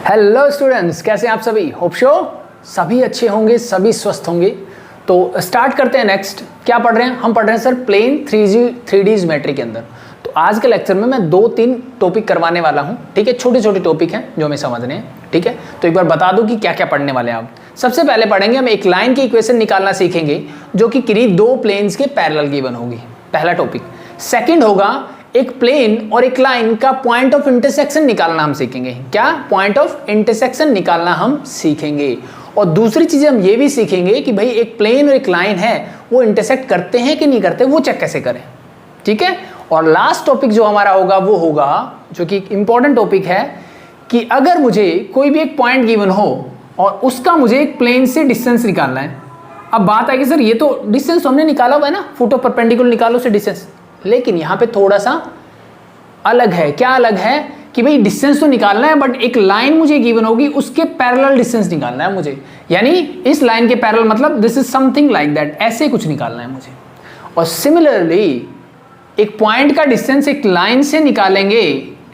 Hello students, कैसे हैं आप सभी? होप शो सभी अच्छे होंगे, सभी स्वस्थ होंगे। तो स्टार्ट करते हैं। नेक्स्ट क्या पढ़ रहे हैं? हम पढ़ रहे हैं सर प्लेन 3D ज्योमेट्री के अंदर। तो आज के लेक्चर में मैं 2-3 टॉपिक करवाने वाला हूं, ठीक है। छोटे छोटे टॉपिक हैं जो हमें समझने हैं, ठीक है। तो एक बार बता दूं कि क्या क्या पढ़ने वाले हैं आप। सबसे पहले पढ़ेंगे हम एक लाइन की इक्वेशन निकालना सीखेंगे जो कि किसी दो प्लेन्स के पैरेलल गिवन होगी, पहला टॉपिक। सेकंड होगा एक प्लेन और एक लाइन का पॉइंट ऑफ इंटरसेक्शन निकालना हम सीखेंगे। क्या? पॉइंट ऑफ इंटरसेक्शन निकालना हम सीखेंगे। और दूसरी चीज हम ये भी सीखेंगे कि भाई एक प्लेन और एक लाइन है, वो इंटरसेक्ट करते हैं कि नहीं करते, वो चेक कैसे करें, ठीक है। और लास्ट टॉपिक जो हमारा होगा वो होगा, जो कि इंपॉर्टेंट टॉपिक है, कि अगर मुझे कोई भी एक पॉइंट गिवन हो और उसका मुझे एक प्लेन से डिस्टेंस निकालना है। अब बात आएगी सर ये तो डिस्टेंस हमने निकाला हुआ है ना, फुट ऑफ परपेंडिकुलर निकालो से डिस्टेंस। लेकिन यहाँ पे थोड़ा सा अलग है। क्या अलग है? कि भाई डिस्टेंस तो निकालना है बट एक लाइन मुझे गिवन होगी, उसके पैरेलल डिस्टेंस निकालना है मुझे। यानी इस लाइन के पैरेलल, मतलब this is something like that, ऐसे कुछ निकालना है मुझे। और सिमिलरली एक पॉइंट का डिस्टेंस एक लाइन से निकालेंगे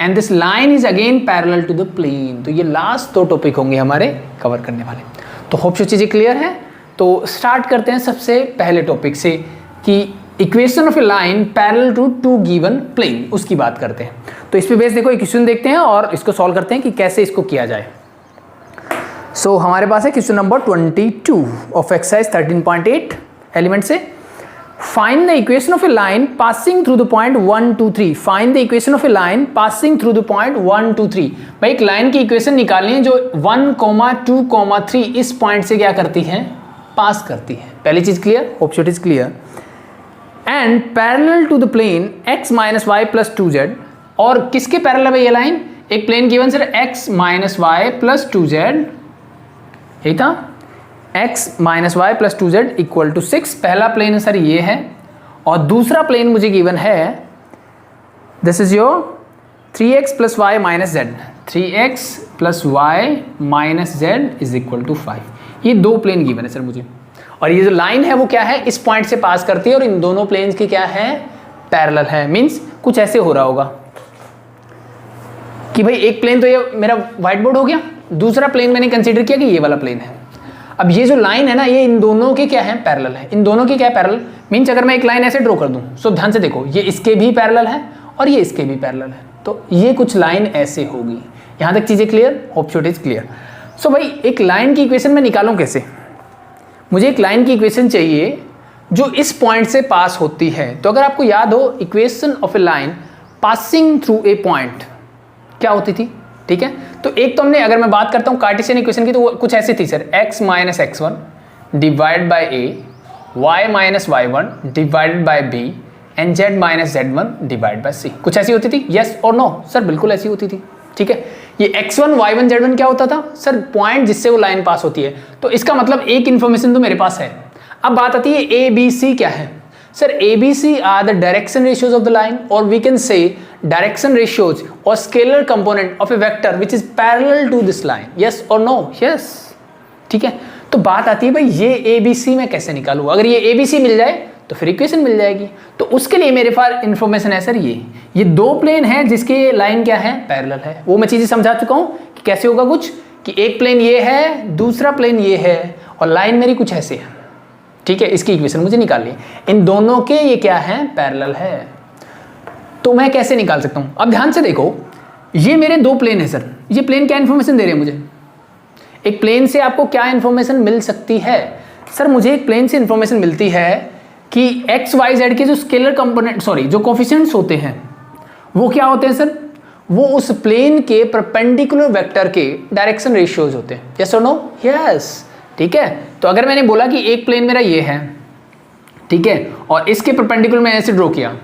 and this line is again parallel to the plane. तो ये लास्ट 2 टॉपिक होंगे हमारे कवर करने वाले। तो होप सो चीजें क्लियर है। तो स्टार्ट करते हैं सबसे पहले टॉपिक से कि equation of a line parallel to 2 given plane, उसकी बात करते हैं। तो इस पे बेस देखो, इक्वेशन देखते हैं और इसको सॉल्व करते हैं कि कैसे इसको किया जाए। सो हमारे पास है question number 22 of exercise 13.8 element से। Find the equation of a line passing through the point 1 2 3। Find the equation of a line passing through the point 1 2 3। भाई एक लाइन की इक्वेशन निकालनी है जो 1, 2, 3 इस पॉइंट से क्या करती है? पास करती है। पहली चीज clear? Hope so it is clear. And parallel to the plane x minus Y plus 2z। और किसके पैरेलल है ये लाइन? एक plane given sir x minus Y plus 2z, यही था, x minus Y plus 2z equal to 6। पहला plane sir ये है और दूसरा प्लेन मुझे गिवन है, this is your 3x plus Y minus z। 3x plus Y minus z is equal to 5। ये 2 प्लेन गिवन है सर मुझे। और ये जो लाइन है वो क्या है? इस पॉइंट से पास करती है और इन दोनों प्लेन्स की क्या है? पैरेलल है। मींस कुछ ऐसे हो रहा होगा कि भाई एक प्लेन तो ये मेरा व्हाइट बोर्ड हो गया, दूसरा प्लेन मैंने कंसीडर किया कि ये वाला प्लेन है। अब ये जो लाइन है ना, ये इन दोनों के क्या है? पैरेलल है। इन दोनों की क्या है? पैरेलल। मींस अगर मैं एक लाइन ऐसे ड्रॉ कर दूं, सो ध्यान से देखो, ये इसके भी पैरेलल है और ये इसके भी पैरेलल है। तो ये कुछ लाइन ऐसे होगी। यहां तक चीजें clear? Hope so it is clear. So भाई एक लाइन की इक्वेशन मैं निकालूं कैसे? मुझे एक लाइन की इक्वेशन चाहिए जो इस पॉइंट से पास होती है। तो अगर आपको याद हो, equation of a line passing through a point क्या होती थी, ठीक है। तो एक तो हमने, अगर मैं बात करता हूं कार्टेशियन इक्वेशन की, तो वो कुछ ऐसी थी sir, x minus x1 divide by a, y minus y1 divided by b and z minus z1 divide by c। कुछ ऐसी होती थी? यस और नो? सर बिल्कुल ऐसी होती थी, ठीक है। ये x1 y1 z1 क्या होता था सर? पॉइंट जिससे वो लाइन पास होती है। तो इसका मतलब एक इंफॉर्मेशन तो मेरे पास है। अब बात आती है ए बी सी क्या है sir? A B C are the direction ratios of the line, और we can say direction ratios और scalar component of a vector which is parallel to this line. Yes और नो? यस, ठीक है। तो बात आती है भाई ये ए बी सी मैं कैसे निकालूं? अगर ये ए बी सी मिल जाए तो फिर इक्वेशन मिल जाएगी। तो उसके लिए मेरे पास इंफॉर्मेशन है सर, ये 2 प्लेन है जिसके लाइन क्या है? पैरेलल है। वो मैं चीजें समझा चुका हूं कि कैसे होगा कुछ, कि एक प्लेन ये है, दूसरा प्लेन ये है और लाइन मेरी कुछ ऐसे है, ठीक है। इसकी इक्वेशन मुझे निकालनी है। इन दोनों के ये क्या है? पैरेलल है। तो मैं कैसे निकाल सकता हूं? अब ध्यान से देखो, ये मेरे 2 प्लेन है सर। ये प्लेन क्या इंफॉर्मेशन दे रहे हैं मुझे? एक प्लेन से आपको क्या इंफॉर्मेशन मिल सकती है सर? मुझे एक प्लेन से इंफॉर्मेशन मिलती है कि एक्स वाई जेड के जो स्केलर कंपोनेंट, सॉरी जो कोफिशिएंट्स होते हैं वो क्या होते हैं सर? वो उस प्लेन के परपेंडिकुलर वेक्टर के डायरेक्शन रेशियोज होते हैं। यस और नो? यस, ठीक है। तो अगर मैंने बोला कि एक प्लेन मेरा ये है, ठीक है, और इसके परपेंडिकुलर मैंने ऐसे ड्रॉ किया,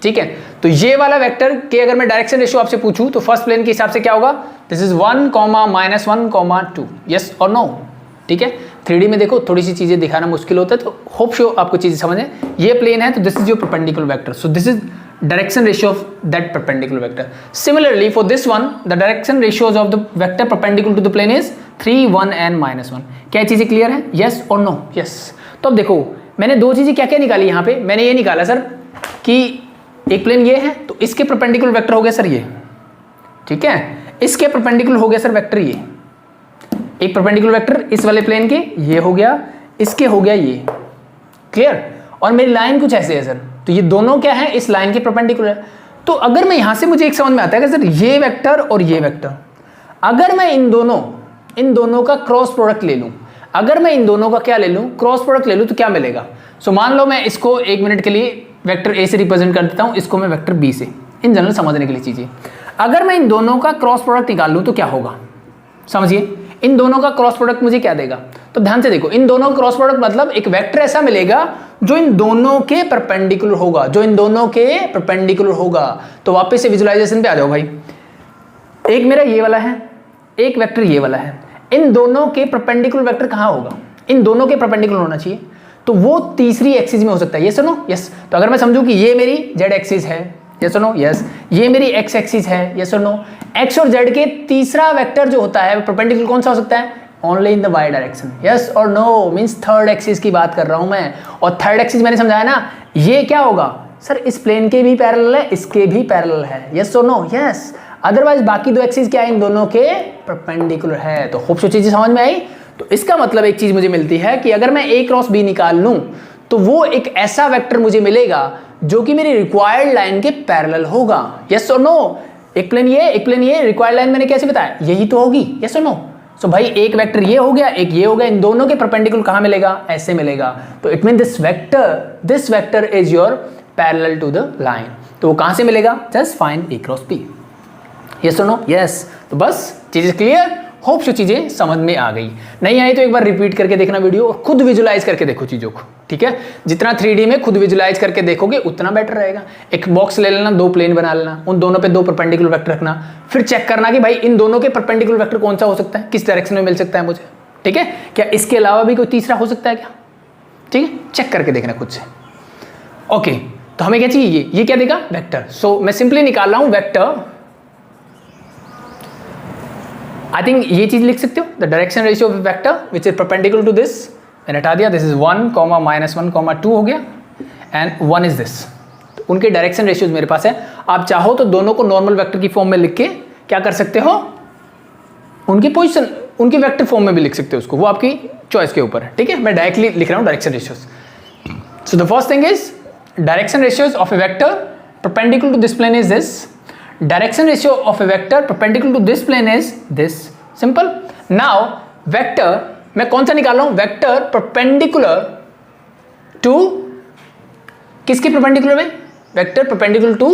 ठीक है, तो ये वाला वेक्टर के अगर मैं डायरेक्शन रेशियो आपसे पूछूं तो फर्स्ट प्लेन के हिसाब से क्या होगा? This is 1, -1, 2। यस और नो? ठीक है। 3D में देखो थोड़ी सी चीजें दिखाना मुश्किल होता है, तो होप शो आपको चीजें समझ आए। ये प्लेन है तो this is your perpendicular vector, so this is direction ratio of that perpendicular vector. Similarly for this one the direction ratios of the vector perpendicular to the plane is 3, 1 and -1. क्या चीजें clear है? Yes और no? Yes. तो अब देखो मैंने 2 चीजें क्या क्या निकाली यहाँ पे। मैंने ये निकाला सर कि एक प्लेन ये है तो इसके परपेंडिकुलर वेक्टर हो गया सर ये, ठीक है। इसके परपेंडिकुलर हो गया सर वेक्टर ये, एक परपेंडिकुलर वेक्टर इस वाले प्लेन के ये हो गया, इसके हो गया ये, क्लियर। और मेरी लाइन कुछ ऐसे है सर, तो ये दोनों क्या है, इस लाइन के परपेंडिकुलर। तो अगर मैं यहां से मुझे एक समझ में आता है कि सर ये वेक्टर और ये वेक्टर, अगर मैं इन दोनों का क्रॉस प्रोडक्ट ले लूं, अगर मैं इन दोनों का क्या ले लूं, क्रॉस प्रोडक्ट ले लूं, तो क्या मिलेगा। सो मान लो मैं इसको एक मिनट के लिए वेक्टर ए से रिप्रेजेंट कर देता हूं, इसको मैं वेक्टर बी से, इन जनरल समझने के लिए चीजें। अगर मैं इन दोनों का क्रॉस प्रोडक्ट निकाल लूं तो क्या होगा, समझिए, इन दोनों का क्रॉस प्रोडक्ट मुझे क्या देगा। तो ध्यान से देखो, इन दोनों का क्रॉस प्रोडक्ट मतलब एक वेक्टर ऐसा मिलेगा जो इन दोनों के परपेंडिकुलर होगा, जो इन दोनों के परपेंडिकुलर होगा। तो वापस से विजुअलाइजेशन पे आ जाओ भाई, एक मेरा ये वाला है, एक वेक्टर ये वाला है, इन दोनों के परपेंडिकुलर वेक्टर कहां होगा, इन दोनों के परपेंडिकुलर होना चाहिए। तो वो तीसरी एक्सिस में हो सकता है, ये सुनो, यस। तो अगर मैं समझूं कि ये मेरी जेड एक्सिस है, यस और नो, यस, ये मेरी एक्स एक्सिस है, यस और नो, एक्स और जेड के तीसरा वेक्टर जो होता है परपेंडिकुलर कौन सा हो सकता है, only in the y direction, yes और नो, मींस थर्ड एक्सिस की बात कर रहा हूं मैं। और थर्ड एक्सिस मैंने समझाया ना, ये क्या होगा सर, इस प्लेन के भी पैरेलल है, इसके भी पैरेलल है, यस और नो, यस। अदरवाइज बाकी दो एक्सिस क्या है, इन दोनों के परपेंडिकुलर है। तो होप सो चीजें समझ में आई। तो इसका मतलब एक चीज मुझे मिलती है कि अगर मैं ए क्रॉस बी निकाल लूं तो वो एक ऐसा वेक्टर मुझे मिलेगा जो कि मेरी रिक्वायर्ड लाइन के पैरेलल होगा, यस और नो। एक प्लेन ये, रिक्वायर्ड लाइन मैंने कैसे बताया, यही तो होगी, यस और नो। सो भाई एक वेक्टर ये हो गया, एक ये हो गया, इन दोनों के परपेंडिकुलर कहां मिलेगा, ऐसे मिलेगा। तो it mean this vector is your parallel to the line. तो वो कहां से मिलेगा, just find a cross B, yes और नो, यस। तो बस चीजें क्लियर, होप सो चीजें समझ में आ गई। नहीं आई तो एक बार रिपीट करके देखना वीडियो और खुद विजुलाइज करके देखो चीजों को, ठीक है। जितना 3D में खुद विजुलाइज करके देखोगे उतना बेटर रहेगा। एक बॉक्स ले लेना, दो प्लेन बना लेना, उन दोनों पे दो परपेंडिकुलर वेक्टर रखना, फिर चेक करना कि भाई इन दोनों के परपेंडिकुलर वेक्टर कौन सा हो सकता है, किस डायरेक्शन में मिल सकता है मुझे, ठीक है। क्या इसके अलावा भी कोई तीसरा हो सकता है क्या, ठीक है, चेक करके देखना खुद से। ओके, तो हमें क्या चाहिए, ये क्या देगा, वेक्टर। सो मैं सिंपली निकाल रहा हूं वेक्टर, आई थिंक ये चीज लिख सकते हो, the direction ratio of vector which is perpendicular to this, मैंने हटा दिया, दिस इज 1, -1, 2 हो गया, एंड 1 इज दिस। तो उनके डायरेक्शन रेशियोज मेरे पास है। आप चाहो तो दोनों को नॉर्मल वेक्टर की फॉर्म में लिख के क्या कर सकते हो, उनकी पोजीशन उनकी वेक्टर फॉर्म में भी लिख सकते हो उसको, वो आपकी चॉइस के ऊपर है, ठीक है। मैं डायरेक्टली लिख रहा हूँ direction ratios. So the first thing is direction ratios of a vector perpendicular to this plane is this, direction ratio of a vector perpendicular to this plane is this, simple. Now vector मैं कौन सा निकाल रहा हूं, vector perpendicular to किसके perpendicular में, vector perpendicular to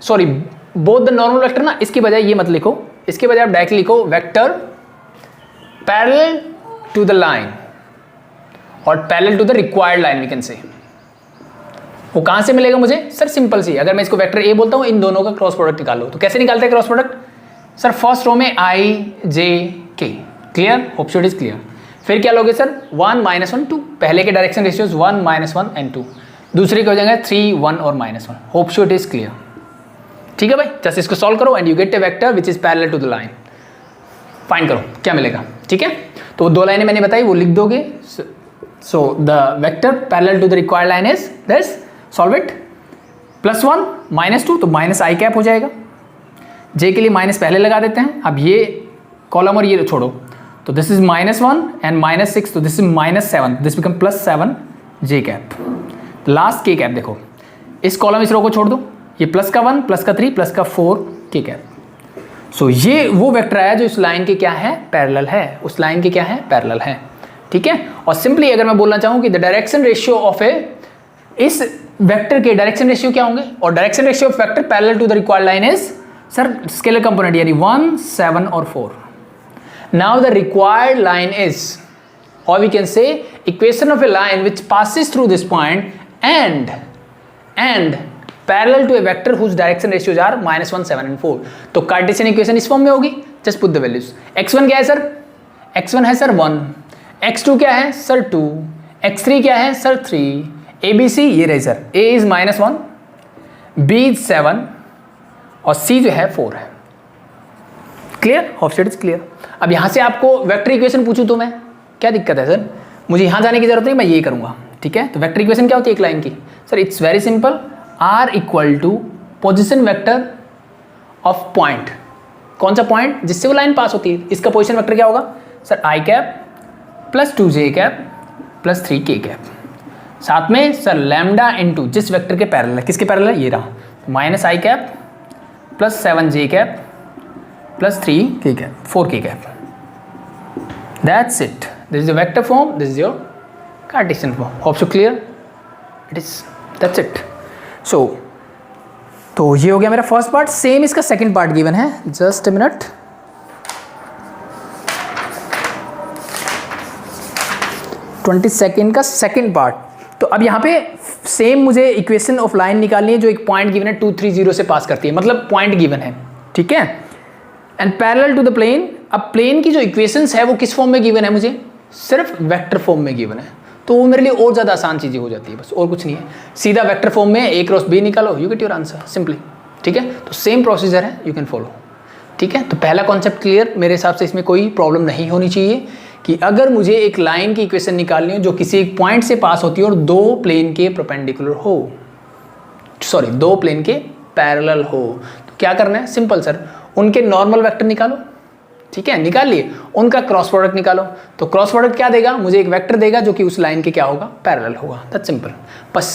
sorry both the normal vector ना, इसकी बजाय ये मत लिखो, इसके बजाय आप डायरेक्टली लिखो vector parallel to the line और parallel to the required line we can say। वो कहां से मिलेगा मुझे, सर सिंपल सी, अगर मैं इसको वेक्टर ए बोलता हूं, इन दोनों का क्रॉस प्रोडक्ट निकालो, तो कैसे निकालते हैं cross product, sir first row में i j k, clear, hope so it is clear. फिर क्या लोगे सर 1 -1 2, पहले के डायरेक्शन रेशियोज 1 -1 एंड 2, दूसरे के हो जाएंगे 3 1 और -1, hope so it is clear, ठीक है भाई। जस्ट इसको सॉल्व करो and you get a vector which is parallel to the line, find करो क्या मिलेगा, ठीक है। तो दो लाइनें मैंने बताई वो लिख दोगे। So the vector parallel to the required line is this, solve it, +1 -2 तो -i कैप हो जाएगा, j के लिए माइनस पहले लगा देते हैं, अब ये कॉलम और ये छोड़ो, तो दिस इज -1 एंड -6 तो this is -7, this become +7 j cap, last k cap देखो, इस कॉलम इस रो को छोड़ दो, ये प्लस का 1 प्लस का 3 प्लस का 4 k कैप। सो ये वो वेक्टर आया जो इस लाइन के क्या है, पैरेलल है, उस लाइन के क्या है, पैरेलल है, ठीक है। और सिंपली अगर मैं बोलना चाहूं कि the direction ratio of A, इस वेक्टर के डायरेक्शन रेशियो क्या होंगे, और direction ratio of vector parallel to the required line is sir scalar component यानी 1 7 और 4। Now the required line is, और we can say equation of a line which passes through this point and parallel to a vector whose direction ratios are -1 7 and 4। तो Cartesian equation इस form में होगी, just put the values. x1 क्या है sir, x1 है sir 1, x2 क्या है sir 2, x3 क्या है सर 3, ABC ये रही sir, A is -1, B is 7 और C जो है 4 है, क्लियर, ऑफसेट इज क्लियर। अब यहां से आपको वेक्टर इक्वेशन पूछूं तो मैं क्या दिक्कत है सर, मुझे यहां जाने की जरूरत नहीं, मैं ये करूंगा, ठीक है। तो वेक्टर इक्वेशन क्या होती है एक लाइन की, sir it's very simple, R equal to position vector of point, कौन सा पॉइंट जिससे वो लाइन पास होती है, इसका पोजीशन वेक्टर क्या होगा sir, I cap plus 2j cap plus 3k cap, साथ में सर लैम्डा इनटू जिस वेक्टर के पैरेलल है, किसके पैरेलल है, ये रहा, minus I cap plus 7j cap plus 3k cap 4k cap. That's it. This is the vector form. This is your Cartesian form. Hope so clear. It is. That's it. So, तो ये हो गया मेरा first part. Same इसका second part given है. Just a minute. Twenty second का second part. तो अब यहाँ पे सेम मुझे इक्वेशन ऑफ लाइन निकालनी है जो एक पॉइंट गिवन है 230 से पास करती है, मतलब पॉइंट गिवन है, ठीक है, and parallel to the plane. अब प्लेन की जो इक्वेशंस है वो किस फॉर्म में गिवन है, मुझे सिर्फ वेक्टर फॉर्म में गिवन है, तो वो मेरे लिए और ज़्यादा आसान चीज़ें हो जाती है, बस और कुछ नहीं है. सीधा वेक्टर फॉर्म में a क्रॉस b निकालो, you get your answer simply, ठीक है. तो सेम प्रोसीजर है, यू कैन फॉलो, ठीक है. तो पहला कॉन्सेप्ट क्लियर, मेरे हिसाब से इसमें कोई प्रॉब्लम नहीं होनी चाहिए कि अगर मुझे एक लाइन की इक्वेशन निकालनी हो जो किसी एक पॉइंट से पास होती है और दो प्लेन के परपेंडिकुलर हो, सॉरी दो प्लेन के पैरेलल हो, तो क्या करना है, सिंपल सर, उनके नॉर्मल वेक्टर निकालो, ठीक है, निकाल लिए, उनका क्रॉस प्रोडक्ट निकालो. तो क्रॉस प्रोडक्ट क्या देगा, मुझे एक वेक्टर देगा जो कि उस लाइन के क्या होगा, पैरेलल होगा. That's simple. बस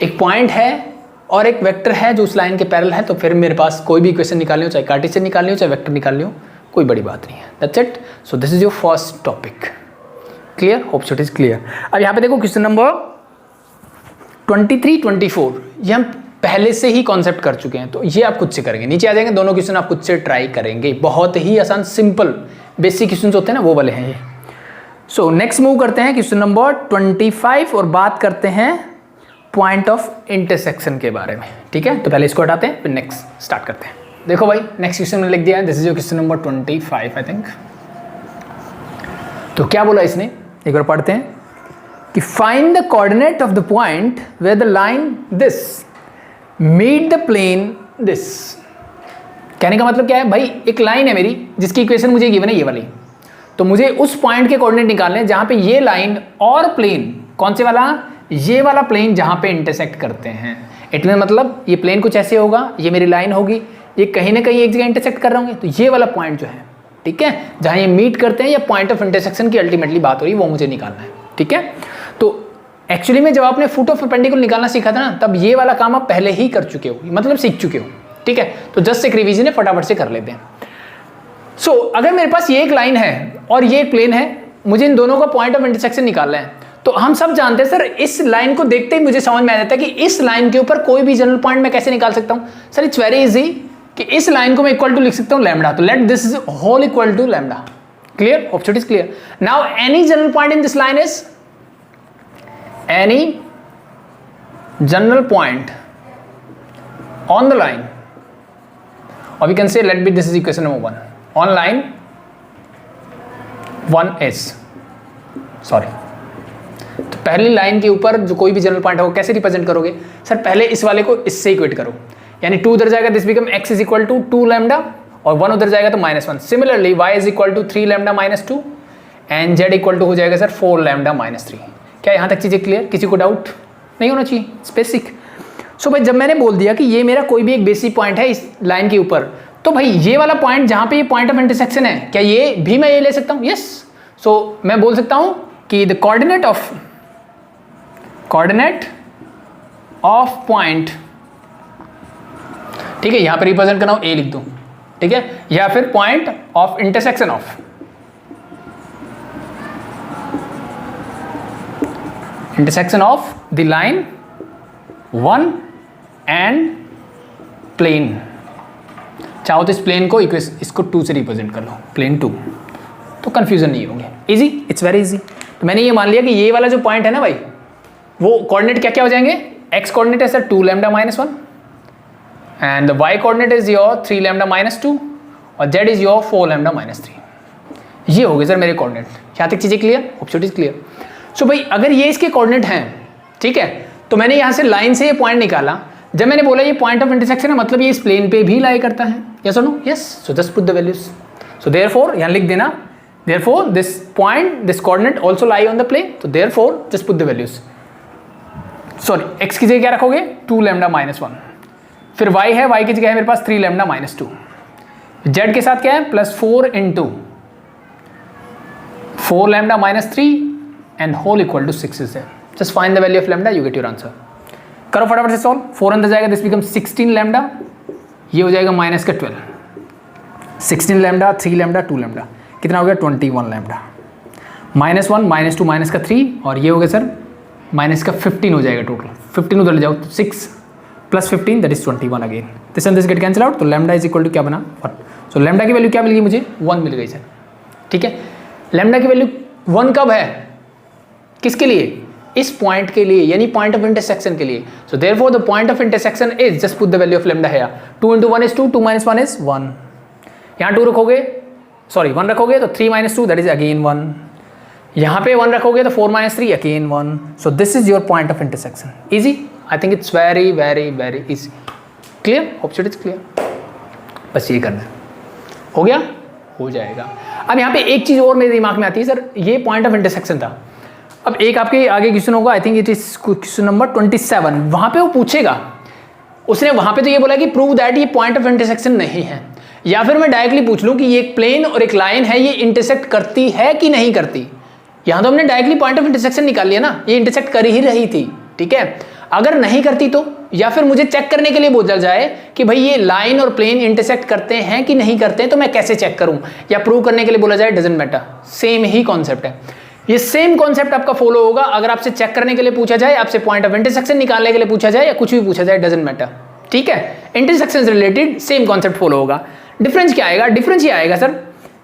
एक पॉइंट है और एक वेक्टर है जो उस लाइन के पैरेलल है, तो फिर मेरे पास कोई भी इक्वेशन निकालनी हो, चाहे कार्टेशियन निकालनी हो चाहे वेक्टर निकालनी हो, कोई बड़ी बात नहीं है. That's it. So this is your first topic. Clear, hope so it is clear. अब यहाँ पे देखो क्वेश्चन नंबर 23, 24 ये हम पहले से ही कॉन्सेप्ट कर चुके हैं, तो ये आप खुद से करेंगे, नीचे आ जाएंगे, दोनों क्वेश्चन आप खुद से ट्राई करेंगे. बहुत ही आसान सिंपल बेसिक क्वेश्चन होते हैं ना, वो वाले हैं ये. सो नेक्स्ट मूव करते हैं क्वेश्चन नंबर 25 और बात करते हैं पॉइंट ऑफ इंटरसेक्शन के बारे में, ठीक है. तो पहले इसको हटाते हैं फिर नेक्स्ट स्टार्ट करते हैं. देखो भाई नेक्स्ट क्वेश्चन में लिख दिया है, this is your question number 25 I think. तो क्या बोला इसने, एक बार पढ़ते हैं कि find the coordinate of the point where the line this meet the plane this. कहने का मतलब क्या है भाई, एक लाइन है मेरी जिसकी इक्वेशन मुझे गिवन है ये वाली, तो मुझे उस पॉइंट के कोऑर्डिनेट निकालने हैं जहां पे ये लाइन और प्लेन, कौन से वाला, ये वाला प्लेन जहां पे इंटरसेक्ट करते हैं. इट मीन मतलब ये प्लेन कुछ ऐसे होगा, ये मेरी लाइन होगी, ये कहीं ना कहीं एक जगह इंटरसेक्ट कर रहे होंगे, तो ये वाला पॉइंट जो है, ठीक है, जहां ये मीट करते हैं, या पॉइंट ऑफ इंटरसेक्शन की अल्टीमेटली बात हो रही है, वो मुझे निकालना है, ठीक है. तो एक्चुअली में जब आपने फुट ऑफ परपेंडिकुलर निकालना सीखा था ना, तब ये वाला काम आप पहले ही कर चुके हो, मतलब सीख चुके हो, ठीक है. तो जस्ट एक रिवीजन है, फटाफट से कर लेते हैं. सो अगर मेरे पास ये एक लाइन है और ये एक प्लेन है, मुझे इन दोनों का पॉइंट ऑफ इंटरसेक्शन निकालना है, तो हम सब जानते हैं सर, इस लाइन को देखते ही मुझे समझ में आ जाता है कि इस लाइन के ऊपर कोई भी जनरल पॉइंट मैं कैसे निकाल सकता हूं. सर इट्स वेरी इजी कि इस लाइन को मैं इक्वल टू लिख सकता हूं लैम्डा, तो let this is whole equal to lambda. Clear, hope it is clear. Now any general point in this line is any general point on the line, or we can say let be this is equation number 1 on line 1 is sorry. तो पहली line के ऊपर जो कोई भी general point है वो कैसे रिप्रेजेंट करोगे, सर पहले इस वाले को इससे इक्वेट करो, यानी 2 उधर जाएगा, this become x is equal to 2 lambda, और 1 उधर जाएगा तो -1. Similarly y is equal to 3 lambda -2 and z equal to हो जाएगा सर 4 लैम्डा -3. क्या यहाँ तक चीज़ें क्लियर, किसी को डाउट नहीं होना चाहिए, बेसिक. सो भाई जब मैंने बोल दिया कि ये मेरा कोई भी एक बेसिक पॉइंट है इस लाइन के ऊपर, तो भाई ये वाला पॉइंट जहाँ पे ये पॉइंट ऑफ इंटरसेक्शन है, क्या ये भी मैं ये ले सकता हूँ, यस. सो मैं बोल सकता हूँ कि द कोऑर्डिनेट ऑफ पॉइंट, ठीक है, यहाँ पे रिप्रेजेंट करना हो ए लिख दूँ, ठीक है, या फिर point of intersection of the line 1 and plane. चाहो तो इस प्लेन को इसको 2 से रिप्रेजेंट कर लो, प्लेन 2, तो कंफ्यूजन नहीं होंगे, इजी, इट्स वेरी इजी. तो मैंने ये मान लिया कि ये वाला जो पॉइंट है ना भाई, वो कोऑर्डिनेट क्या क्या हो जाएंगे, x कोऑर्डिनेट है sir 2 lambda -1 and the y coordinate is your 3 lambda -2 और z इज योर 4 लैम्डा -3. ये हो गए सर मेरे कोऑर्डिनेट. यहाँ तक चीजें clear, hope so it is clear. So भाई अगर ये इसके कोऑर्डिनेट हैं, ठीक है, तो मैंने यहाँ से लाइन से ये पॉइंट निकाला, जब मैंने बोला ये पॉइंट ऑफ इंटरसेक्शन है, मतलब ये इस प्लेन पे भी लाई करता है, यस और no, yes. So just put the values. So therefore यहाँ लिख देना, therefore this point this coordinate also lie on the plane, तो therefore just put the values. Sorry, x की जगह क्या रखोगे, 2 लैम्डा -1, फिर y है, y की जगह है मेरे पास 3 लैम्डा -2, जेड के साथ क्या है +4 into 4 lambda -3 and whole equal to 6 is there. Just find the value of lambda, you get your answer. करो फटाफट से सॉल्व। 4 अंदर जाएगा, दिस बिकम 16 लैम्डा, ये हो जाएगा -12। 16 लैम्डा, 3 लैम्डा, 2 लैम्डा, कितना हो गया 21 लैम्डा। -1 -2 -3 और ये हो गया सर -15 हो जाएगा टोटल। 15 उधर ले जाओ तो 6 + 15 that is 21 again. This and this gate cancel out, तो लैम्डा इज इक्वल टू क्या बना 1। सो लैम्डा की वैल्यू क्या मिल गई मुझे 1 मिल गई सर। ठीक है, लैम्डा की वैल्यू 1 कब है, किसके लिए, इस पॉइंट के लिए, यानी पॉइंट ऑफ इंटरसेक्शन के लिए। So therefore the point of intersection is, just put the value of lambda here. 2 × 1 is 2, 2 - 1 is 1। यहाँ 2 रखोगे, सॉरी 1 रखोगे तो 3 - 2 दैट इज अगेन 1। यहाँ पे 1 रखोगे तो 4 - 3 again 1। So this is your point of intersection. Easy, I think it's very very very easy. Clear, hope it is clear. बस ये करना है, हो गया, हो जाएगा। अब यहाँ पे एक चीज़ और मेरे दिमाग में आती है सर, ये पॉइंट ऑफ इंटरसेक्शन था। अब एक आपके आगे क्वेश्चन होगा, I think it is question number 27। वहाँ पे वो पूछेगा, उसने वहाँ पे तो ये बोला कि प्रूव दैट ये पॉइंट ऑफ इंटरसेक्शन नहीं है, या फिर मैं डायरेक्टली पूछ लूँ कि ये एक प्लेन और एक लाइन है, ये इंटरसेक्ट करती है कि नहीं करती। यहाँ तो हमने डायरेक्टली पॉइंट ऑफ इंटरसेक्शन निकाल लिया ना, ये इंटरसेक्ट कर ही रही थी। ठीक है, अगर नहीं करती तो, या फिर मुझे चेक करने के लिए बोला जाए कि भाई ये लाइन और प्लेन इंटरसेक्ट करते हैं कि नहीं करते हैं, तो मैं कैसे चेक करूं, या प्रूव करने के लिए बोला जाए, doesn't matter, same he concept है। ये सेम कॉन्सेप्ट आपका फॉलो होगा अगर आपसे चेक करने के लिए पूछा जाए, आपसे पॉइंट ऑफ इंटरसेक्शन निकालने के लिए पूछा जाए, या कुछ भी पूछा जाए, डजंट मैटर। ठीक है, इंटरसेक्शन से रिलेटेड सेम कॉन्सेप्ट फॉलो होगा। डिफरेंस क्या आएगा, डिफरेंस ये आएगा सर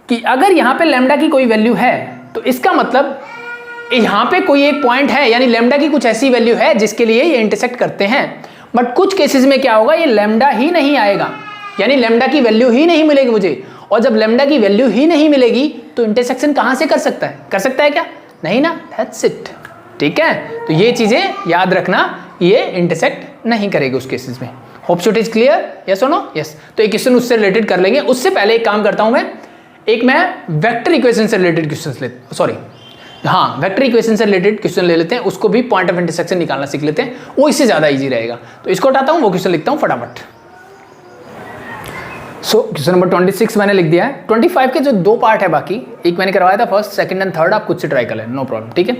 कि अगर यहाँ पे लैम्डा की कोई वैल्यू है तो इसका मतलब यहाँ पे कोई एक पॉइंट है, यानी लैम्डा की कुछ ऐसी वैल्यू है जिसके लिए ये इंटरसेक्ट करते हैं। बट कुछ केसेस में क्या होगा, ये लैम्डा ही नहीं आएगा, यानी लैम्डा की वैल्यू ही नहीं मिलेगी मुझे। और जब लैम्डा की वैल्यू ही नहीं मिलेगी तो इंटरसेक्शन कहाँ से कर सकता है, कर सकता है क्या, नहीं ना, दैट्स इट। ठीक है, तो ये चीजें याद रखना, ये इंटरसेक्ट नहीं करेगी उस केसेस में। Hope so it is clear, yes और नो, यस। तो एक क्वेश्चन उससे रिलेटेड कर लेंगे, उससे पहले एक काम करता हूं मैं वेक्टर इक्वेशन से रिलेटेड क्वेश्चन लेते, सॉरी हाँ, वेक्टर इक्वेशन से रिलेटेड क्वेश्चन ले लेते हैं, उसको भी पॉइंट ऑफ इंटरसेक्शन निकालना सीख लेते हैं, वो इससे ज्यादा इजी रहेगा। तो इसको हटाता हूं, वो क्वेश्चन लिखता हूं फटाफट। सो क्वेश्चन नंबर 26 मैंने लिख दिया है। 25 के जो 2 पार्ट है बाकी, एक मैंने करवाया था फर्स्ट, सेकंड एंड थर्ड, आप खुद से ट्राई कर लें, नो प्रॉब्लम। ठीक है,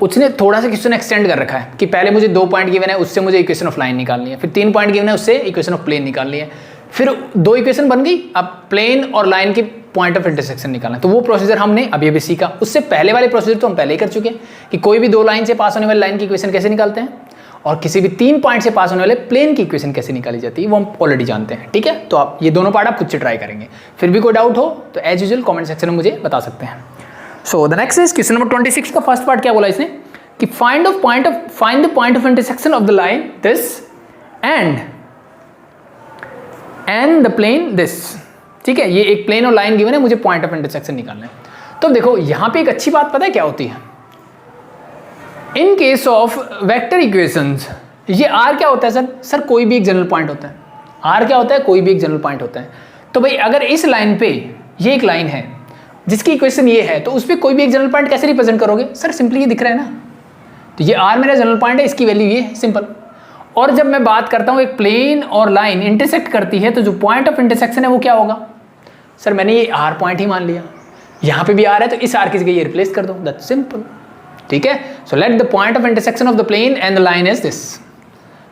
उसने थोड़ा सा क्वेश्चन एक्सटेंड कर रखा है कि पहले मुझे 2 पॉइंट गिवन है, उससे मुझे इक्वेशन ऑफ लाइन निकालनी है, फिर 3 पॉइंट गिवन है, उससे इक्वेशन ऑफ प्लेन निकालनी है, फिर 2 इक्वेशन बन गई, अब प्लेन और लाइन की पॉइंट ऑफ इंटरसेक्शन निकालना है। तो वो प्रोसीजर हमने अभी अभी सीखा। उससे पहले वाले प्रोसीजर तो हम पहले ही कर चुके हैं कि कोई भी 2 लाइन से पास होने वाली लाइन की इक्वेशन कैसे निकालते हैं, और किसी भी 3 पॉइंट से पास होने वाले प्लेन की इक्वेशन कैसे निकाली जाती है, वो हम ऑलरेडी जानते हैं। ठीक है, तो आप ये दोनों पार्ट आप खुद से ट्राई करेंगे। फिर भी कोई डाउट हो तो एज यूजुअल कमेंट सेक्शन में मुझे बता सकते हैं। So the next is question number 26 का फर्स्ट पार्ट क्या बोला इसने कि find the point of intersection of the line this and the plane this. ठीक है, ये एक प्लेन और लाइन गिवन है, मुझे पॉइंट ऑफ इंटरसेक्शन निकालना है। तो देखो यहां पे एक अच्छी बात पता है क्या होती है, in case of vector equations, ये आर क्या होता है सर कोई भी एक जनरल पॉइंट होता है। आर क्या होता है, कोई भी एक जनरल पॉइंट होता है। तो भाई अगर इस लाइन पे ये एक लाइन है जिसकी इक्वेशन ये है, तो उस पर कोई भी एक जनरल पॉइंट कैसे रिप्रेजेंट करोगे सर, सिंपली ये दिख रहा है ना, तो ये आर मेरा जनरल पॉइंट है, इसकी वैल्यू ये है, सिंपल। और जब मैं बात करता हूं एक प्लेन और लाइन इंटरसेक्ट करती है, तो जो पॉइंट ऑफ इंटरसेक्शन है वो क्या होगा सर, मैंने ये आर पॉइंट ही मान लिया, यहाँ पे भी आर है तो इस आर की जगह ये रिप्लेस कर दो, दैट्स सिंपल। ठीक है, so let the point of intersection of the plane and the line is this.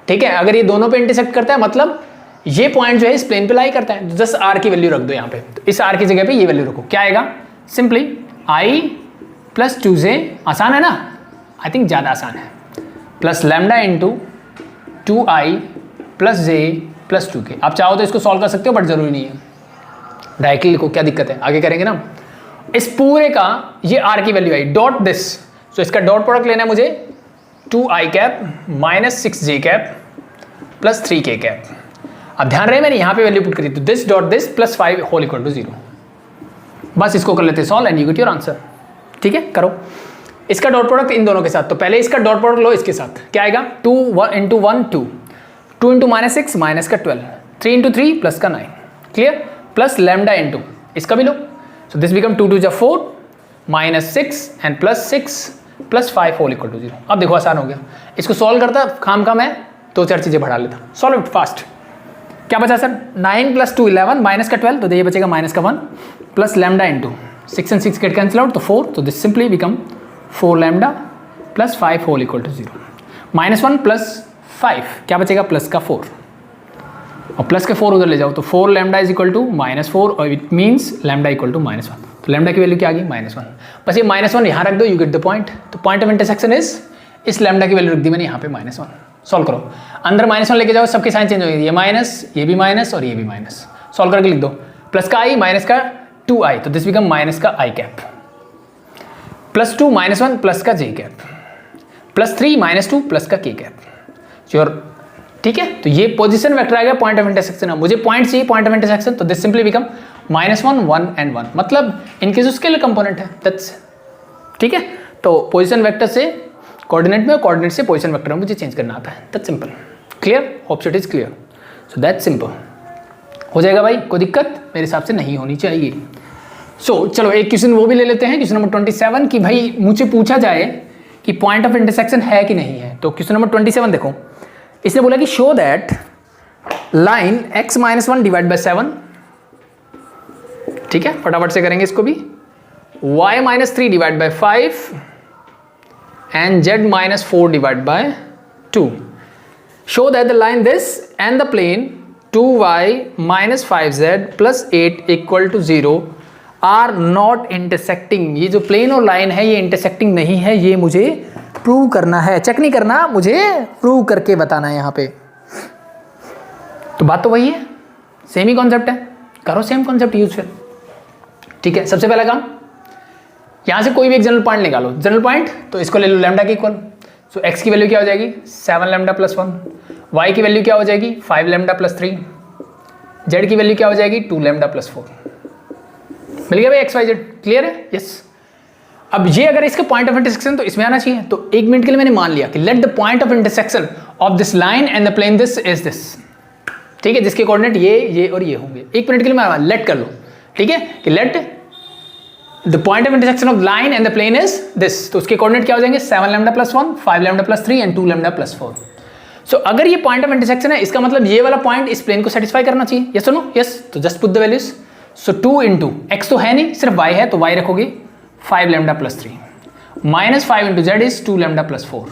ठीक है, अगर ये दोनों पे इंटरसेक्ट करता है मतलब ये पॉइंट जो है इस प्लेन पे लाई करता है, जस्ट आर की वैल्यू रख दो यहाँ पे, तो इस आर की जगह पे ये वैल्यू रखो, क्या आएगा सिंपली i + 2j, आसान है ना, आई थिंक ज़्यादा आसान है, plus lambda into 2i + j + 2k। आप चाहो तो इसको सॉल्व कर सकते हो बट जरूरी नहीं है, डायरेक्टली लिखो, क्या दिक्कत है, आगे करेंगे ना। इस पूरे का ये r की वैल्यू आई डॉट दिस, सो इसका डॉट प्रोडक्ट लेना है मुझे 2i cap - 6j cap + 3k cap. अब ध्यान रहे मैंने यहाँ पे वैल्यू पुट करी, तो this dot this + 5 whole equal to 0। बस इसको कर लेते solve and you get your answer. ठीक है, करो इसका डॉट प्रोडक्ट इन दोनों के साथ, तो पहले इसका डॉट प्रोडक्ट लो इसके साथ, क्या आएगा 2 × 1 2, 2 × -6 -12, 3 × 3 + 9, क्लियर, प्लस लैम्डा इंटू इसका भी लो, so this become 2 × 4 -6 and +6 + 5 whole equal to 0। अब देखो आसान हो गया, इसको सॉल्व करता खाम मैं 2-4 चीजें बढ़ा लेता, सॉल्व इट फास्ट। क्या बचा सर 9 + 2 11 माइनस का 12 तो ये बचेगा माइनस का 1 plus lambda into 6 and 6 get cancel out तो 4 तो this simply become 4 lambda plus 5 whole equal to 0 -1 plus 5 क्या बचेगा प्लस का 4 और प्लस के 4 उधर ले जाओ तो 4 लैम्डा इज इक्वल टू -4 और it means lambda equal to -1 तो लैम्डा की वैल्यू क्या आ गई -1 बस ये -1 यहाँ रख दो यू गेट द पॉइंट तो पॉइंट ऑफ इंटरसेक्शन इज इस लैम्डा की वैल्यू रख दी मैंने यहाँ पे -1 सॉल्व करो अंदर -1 लेके जाओ सबके साइन चेंज हो गए ये माइनस ये भी माइनस और ये भी माइनस सॉल्व करके लिख दो प्लस का i माइनस का 2i तो दिस बिकम माइनस का i कैप +2 -1 प्लस का j कैप +3 -2 प्लस का k कैप श्योर ठीक है तो ये पोजीशन वेक्टर आ गया पॉइंट ऑफ इंटरसेक्शन मुझे पॉइंट चाहिए पॉइंट ऑफ इंटरसेक्शन तो दिस सिंपली बिकम -1 1 and 1 मतलब इनके जो स्केलर कंपोनेंट है दैट्स ठीक है तो पोजीशन वेक्टर से कोऑर्डिनेट में और कोऑर्डिनेट से पोजीशन वेक्टर में मुझे चेंज करना आता है that's simple clear hope it is clear so that's simple हो जाएगा भाई कोई दिक्कत मेरे हिसाब से नहीं होनी चाहिए सो चलो एक क्वेश्चन वो भी ले लेते हैं क्वेश्चन नंबर 27 कि भाई मुझे पूछा जाए कि पॉइंट ऑफ इंटरसेक्शन है कि नहीं है तो क्वेश्चन नंबर 27 देखो इसने बोला कि show that line x -1 divide by 7 ठीक है फटाफट से करेंगे इसको भी y -3 divide by 5 and z -4 divide by 2 show that the line this and the plane 2y -5z + 8 equal to 0 are not intersecting ये जो प्लेन और लाइन है ये इंटरसेक्टिंग नहीं है ये मुझे प्रूव करना है चेक नहीं करना मुझे प्रूव करके बताना है यहाँ पे तो बात तो वही है सेम ही कॉन्सेप्ट है करो सेम कॉन्सेप्ट यूज फिर ठीक है सबसे पहला काम यहाँ से कोई भी एक जनरल पॉइंट निकालो जनरल पॉइंट तो इसको ले लो लैम्डा के इक्वल सो x की वैल्यू क्या हो जाएगी 7 लैम्डा + 1 y की वैल्यू क्या हो जाएगी 5 लैम्डा + 3 z की वैल्यू क्या हो जाएगी 2 लैम्डा + 4 मिल गया भाई XYZ क्लियर है यस अब ये अगर इसका पॉइंट ऑफ इंटरसेक्शन तो इसमें आना चाहिए तो एक मिनट के लिए मैंने मान लिया कि let the point of intersection of this line and the plane this is this ठीक है जिसके कोऑर्डिनेट ये और ये होंगे एक मिनट के लिए मैं लेट कर लो ठीक है कि let the point of intersection of line and the plane is this तो उसके कोऑर्डिनेट क्या हो जाएंगे 7 lambda + 1 5 lambda + 3 and 2 lambda + 4 so अगर ये पॉइंट ऑफ इंटरसेक्शन है इसका मतलब ये वाला पॉइंट इस प्लेन को सेटिस्फाई करना चाहिए यस और नो यस तो just put the values so 2 × x तो है नहीं सिर्फ y है तो y रखोगे 5 lambda + 3 -5 × z is 2 lambda + 4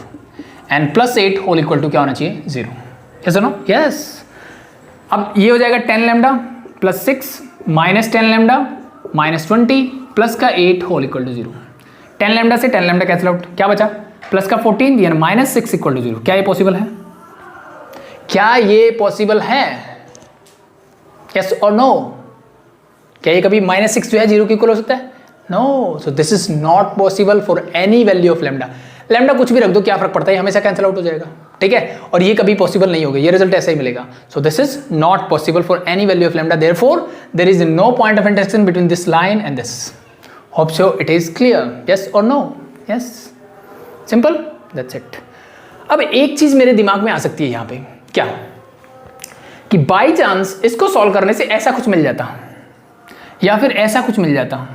and +8 whole equal to क्या होना चाहिए 0 यस और नो यस अब ये हो जाएगा 10 लैम्डा + 6 -10 लैम्डा -20 प्लस का 8 होल इक्वल टू 0 10 लैम्डा से 10 लैम्डा कैंसिल आउट क्या बचा प्लस का 14 यानी -6 इक्वल टू 0 क्या ये पॉसिबल है क्या ये पॉसिबल है यस और नो क्या ये कभी -6 जो है 0 के इक्वल हो सकता है no so this is not possible for any value of lambda lambda कुछ भी रख दो क्या फर्क पड़ता है हमेशा कैंसिल आउट हो जाएगा ठीक है और ये कभी पॉसिबल नहीं होगा ये रिजल्ट ऐसा ही मिलेगा so this is not possible for any value of lambda therefore there is no point of intersection between this line and this hope so it is clear yes और no yes simple that's it अब एक चीज मेरे दिमाग में आ सकती है यहाँ पे क्या कि बाई चांस इसको सॉल्व करने से ऐसा कुछ मिल जाता या फिर ऐसा कुछ मिल जाता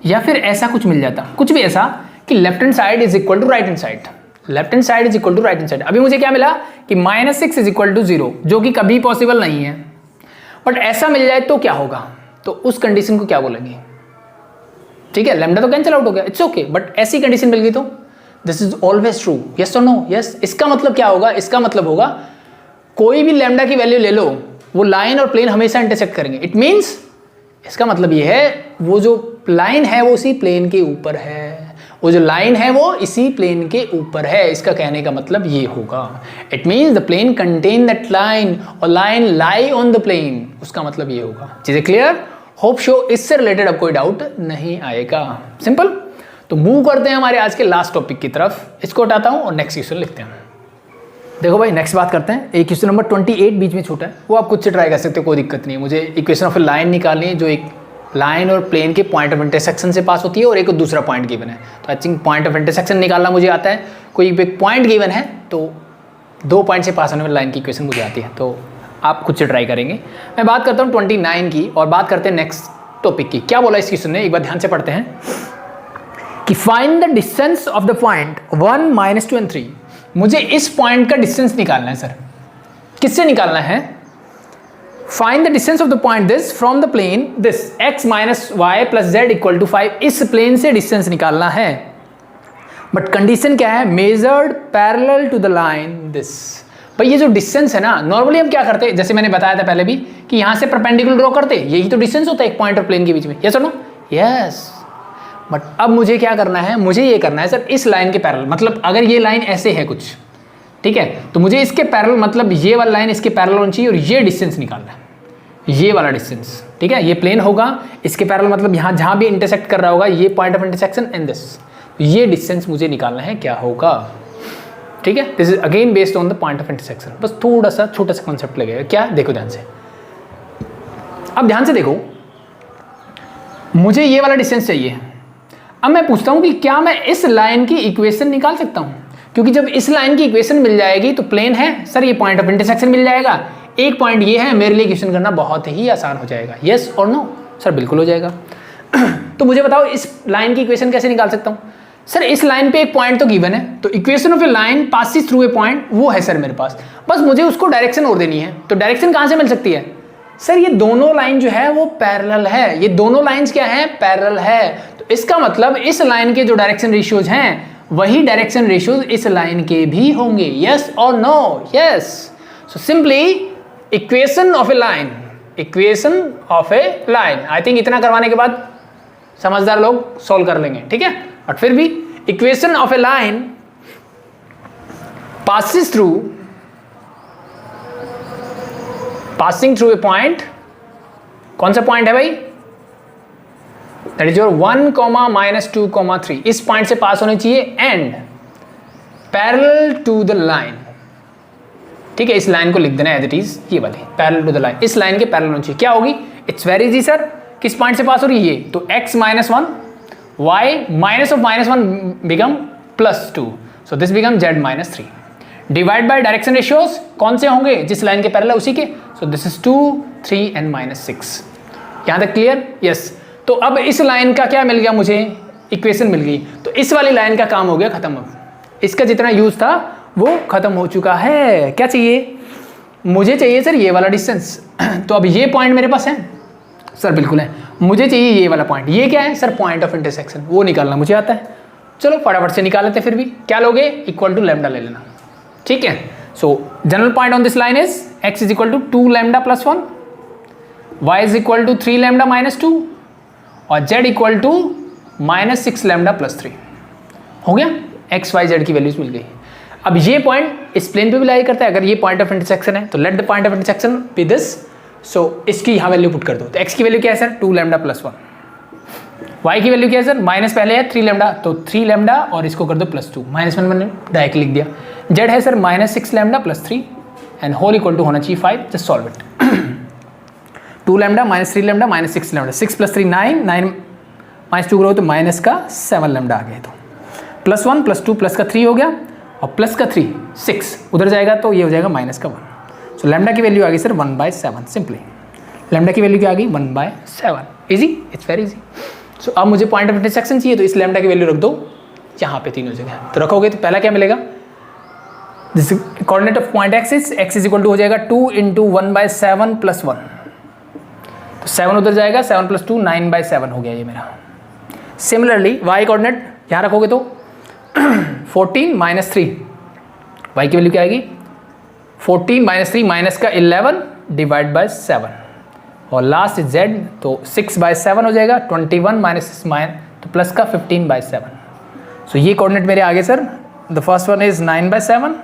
या फिर ऐसा कुछ मिल जाता कुछ भी ऐसा कि left hand side is equal to right hand side left hand side is equal to right hand side अभी मुझे क्या मिला कि -6 इज इक्वल टू 0 जो कि कभी पॉसिबल नहीं है बट ऐसा मिल जाए तो क्या होगा तो उस कंडीशन को क्या बोलेंगे ठीक है लैम्डा तो कैंसिल आउट हो गया इट्स ओके बट ऐसी कंडीशन मिल गई तो this is always true yes और नो यस इसका मतलब क्या होगा इसका मतलब होगा कोई भी लैम्डा की वैल्यू ले लो वो लाइन और प्लेन हमेशा इंटरसेक्ट करेंगे इट मीन्स इसका मतलब ये है वो जो लाइन है वो उसी प्लेन के ऊपर है वो जो लाइन है वो इसी प्लेन के ऊपर है इसका कहने का मतलब ये होगा it means the plane contain that line और line lie on the plane उसका मतलब ये होगा चीजें क्लियर होप शो इससे रिलेटेड अब कोई डाउट नहीं आएगा सिंपल तो मूव करते हैं हमारे आज के लास्ट टॉपिक की तरफ इसको हटाता हूं और नेक्स्ट क्वेश्चन लिखते हैं देखो भाई नेक्स्ट बात करते हैं एक क्वेश्चन नंबर 28 बीच में छूटा है वो आप खुद से ट्राई कर सकते हो कोई दिक्कत नहीं मुझे इक्वेशन ऑफ लाइन निकालनी है जो एक लाइन और प्लेन के पॉइंट ऑफ इंटरसेक्शन से पास होती है और एक दूसरा पॉइंट गिवन है तो I think point of intersection निकालना मुझे आता है कोई एक पॉइंट गिवन है तो 2 पॉइंट से पास होने वाली लाइन की इक्वेशन मुझे आती है तो आप खुद से ट्राई करेंगे मैं बात करता हूँ 29 की और बात करते हैं नेक्स्ट टॉपिक की क्या बोला इस क्वेश्चन ने एक बार ध्यान से पढ़ते हैं कि find the distance of the point 1 -2 and 3 मुझे इस पॉइंट का डिस्टेंस निकालना है सर किससे निकालना है find the distance of the point this from the plane this x minus Y plus z equal to 5, इस प्लेन से डिस्टेंस निकालना है। बट कंडीशन क्या है, measured parallel to the line this. भाई ये जो डिस्टेंस है ना, नॉर्मली हम क्या करते हैं, जैसे मैंने बताया था पहले भी कि यहां से परपेंडिकुलर ड्रॉ करते, यही तो डिस्टेंस होता है एक पॉइंट और प्लेन के बीच में, यस और नो? यस। बट अब मुझे क्या करना है, मुझे ये करना है सर इस लाइन के पैरेलल, मतलब अगर ये लाइन ऐसे है कुछ, ठीक है, तो मुझे इसके पैरेलल, मतलब ये वाला लाइन इसके पैरेलल होनी चाहिए और ये डिस्टेंस निकालना है, ये वाला डिस्टेंस, ठीक है। ये प्लेन होगा, इसके पैरेलल मतलब यहाँ जहाँ भी इंटरसेक्ट कर रहा होगा ये point of intersection and this, ये डिस्टेंस मुझे निकालना है क्या होगा, ठीक है। This is again based on the point of intersection. बस थोड़ा सा छोटा सा कॉन्सेप्ट लगेगा, क्या, देखो ध्यान से, अब ध्यान से देखो, मुझे ये वाला डिस्टेंस चाहिए। अब मैं पूछता हूं कि क्या मैं इस लाइन की इक्वेशन निकाल सकता हूं, क्योंकि जब इस लाइन की इक्वेशन मिल जाएगी तो प्लेन है सर, ये पॉइंट ऑफ इंटरसेक्शन मिल जाएगा, एक पॉइंट ये है, मेरे लिए इक्वेशन करना बहुत ही आसान हो जाएगा। यस और नो? सर बिल्कुल हो जाएगा। तो मुझे बताओ इस लाइन की इक्वेशन कैसे निकाल सकता हूं? सर इस लाइन पे एक पॉइंट तो गिवन है, तो equation of a line passes through a point वो है सर मेरे पास, बस मुझे उसको डायरेक्शन और देनी है। तो डायरेक्शन कहां से मिल सकती है? सर ये दोनों लाइन जो है वो पैरेलल है, ये दोनों लाइंस क्या है, पैरेलल है। तो इसका मतलब इस लाइन के जो डायरेक्शन रेशियोज हैं वही डायरेक्शन रेशियोज इस लाइन के भी होंगे। यस और no? Yes. So simply equation of a line, equation of a line, I think इतना करवाने के बाद समझदार लोग सॉल्व कर लेंगे, ठीक है। बट फिर भी equation of a line passes through, passing through a point, कौन सा पॉइंट है भाई? दैट इज योर 1, -2, 3, इस पॉइंट से पास होने चाहिए and parallel to the line, ठीक है। इस लाइन को लिख देना एज इट इज, ये वाली पैरेलल टू द लाइन, इस लाइन के पैरेलल होनी चाहिए। क्या होगी? इट्स वेरी इजी सर, किस पॉइंट से पास हो रही है ये? तो x -1, y minus of -1 become +2, so this become z -3 divide bye direction ratios, कौन से होंगे? जिस लाइन के पैरेलल उसी के, सो दिस इज 2, 3 एंड -6। यहां तक क्लियर? यस। तो अब इस लाइन का क्या मिल गया मुझे? इक्वेशन मिल गई, तो इस वाली लाइन का काम हो गया खत्म। अब इसका जितना यूज था वो खत्म हो चुका है। क्या चाहिए? मुझे चाहिए सर ये वाला डिस्टेंस। तो अब ये पॉइंट मेरे पास है सर, बिल्कुल है। मुझे चाहिए ये वाला पॉइंट, ये क्या है सर? पॉइंट ऑफ इंटरसेक्शन, वो निकालना मुझे आता है। चलो फटाफट से निकाल लेते। फिर भी क्या लोगे? इक्वल टू लैम्डा ले लेना, ठीक है। So general point on this line is x is equal to 2 lambda plus 1, y is equal to 3 lambda -2 और z equal to -6 lambda plus 3। हो गया, x y z की वैल्यूज मिल गई। अब ये पॉइंट इस प्लेन पे भी लाई करता है, अगर ये पॉइंट ऑफ इंटरसेक्शन है तो let the point of intersection be this. So इसकी यहाँ वैल्यू पुट कर दो, तो x की वैल्यू क्या है सर? 2 लैम्डा प्लस 1, y की वैल्यू क्या है सर? माइनस पहले है 3 लैम्डा, तो 3 लैम्डा और इसको कर दो +2, -1 मैंने डायरेक्ट लिख दिया। z है sir -6 lambda plus 3 and whole equal to होना चाहिए 5, just solve it. 2 lambda -3 lambda -6 lambda, 6 + 3 9, 9 -2 करो तो -7 लैम्डा आ गया। तो +1 +2 प्लस का 3 हो गया और प्लस का 3 6 उधर जाएगा तो ये हो जाएगा -1। सो लैम्डा की वैल्यू आ गई सर 1/7। सिंपली लैम्डा की वैल्यू क्या आ गई? 1/7। Easy, it's very easy. So अब मुझे पॉइंट ऑफ इंटरसेक्शन चाहिए, तो इस लैम्डा की वैल्यू रख दो यहाँ पे तीनों जगह। तो रखोगे तो पहला क्या मिलेगा? This coordinate of point x is equal to हो जाएगा 2 × 1/7 + 1, तो 7 उधर जाएगा, 7 + 2 9/7 हो गया ये मेरा। सिमिलरली y कोऑर्डिनेट यहाँ रखोगे तो 14 - 3, y की वैल्यू क्या आएगी? 14 - 3 माइनस का 11 डिवाइड बाय 7 और लास्ट z, तो 6/7 हो जाएगा। 21 - तो प्लस का 15/7। सो ये कोऑर्डिनेट मेरे आगे sir, the first one is 9/7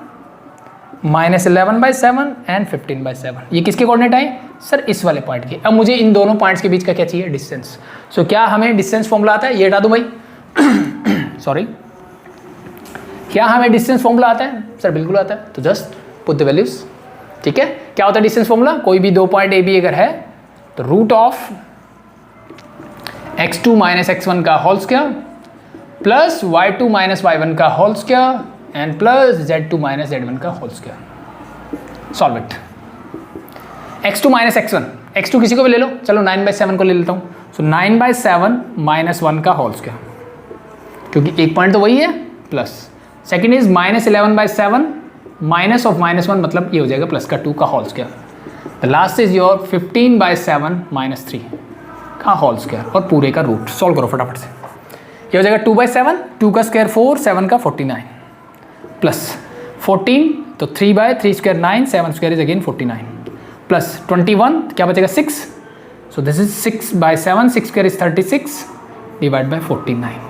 -11/7 and 15/7। ये किसके कोऑर्डिनेट आए सर? इस वाले पॉइंट के। अब मुझे इन दोनों पॉइंट्स के बीच का क्या चाहिए? डिस्टेंस। सो क्या हमें डिस्टेंस फॉर्मूला आता है? ये हटा दो भाई सॉरी, क्या हमें डिस्टेंस फॉर्मूला आता है सर? बिल्कुल आता है। तो जस्ट पुट द वैल्यूज, ठीक है। क्या होता है डिस्टेंस फॉर्मूला? कोई भी दो पॉइंट ए बी अगर है तो √ x2 - x1 का whole square plus y2 - y1 का whole square and plus z2 - z1 का whole square. Solve it. x2 - x1, x2 किसी को भी ले लो, चलो 9/7 को ले लेता हूँ। सो 9/7 -1 का होल स्क्वायर, क्योंकि एक पॉइंट तो वही है, plus second is -11/7 minus of -1 मतलब ये हो जाएगा प्लस का 2 का whole square the last is your 15/7 - 3 का होल स्क्वायर और पूरे का रूट। सॉल्व करो फटाफट से। ये हो जाएगा 2/7, 2 का स्क्वायर 4, 7 का 49 प्लस 14 तो 3/3 square 9, 7 square is again 49 plus 21 क्या बचेगा 6, सो this is 6/7, 6 square is 36 divide by 49।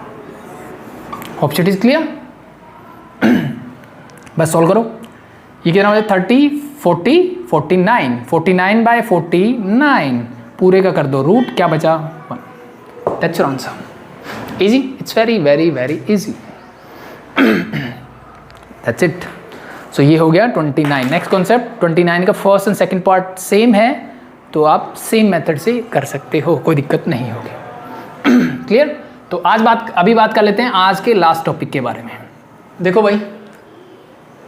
Hope it is clear. बस सॉल्व करो। ये कितना हो जाए 30, 40, 49, 49/49 पूरे का कर दो रूट, क्या बचा 1। That's your answer. Easy, it's very very very easy. That's it. So ये हो गया 29। नेक्स्ट कॉन्सेप्ट 29 का first and second part same है, तो आप सेम मेथड से कर सकते हो, कोई दिक्कत नहीं होगी। क्लियर। तो अभी बात कर लेते हैं आज के लास्ट टॉपिक के बारे में। देखो भाई,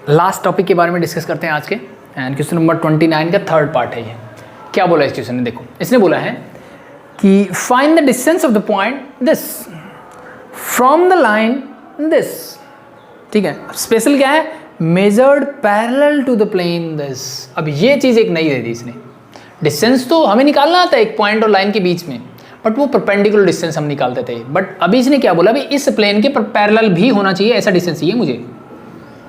लास्ट टॉपिक के बारे में डिस्कस करते हैं आज के, एंड क्वेश्चन नंबर 29 का थर्ड पार्ट है ये। क्या बोला इस क्वेश्चन ने, देखो इसने बोला है कि find the distance of the point this from the line this. ठीक है, स्पेशल क्या है, measured parallel to the plane this. अब ये चीज़ एक नई दे दी इसने। डिस्टेंस तो हमें निकालना आता है एक पॉइंट और लाइन के बीच में, बट वो परपेंडिकुलर डिस्टेंस हम निकालते थे। बट अभी इसने क्या बोला, भाई इस प्लेन के पैरेलल भी होना चाहिए, ऐसा डिस्टेंस चाहिए मुझे।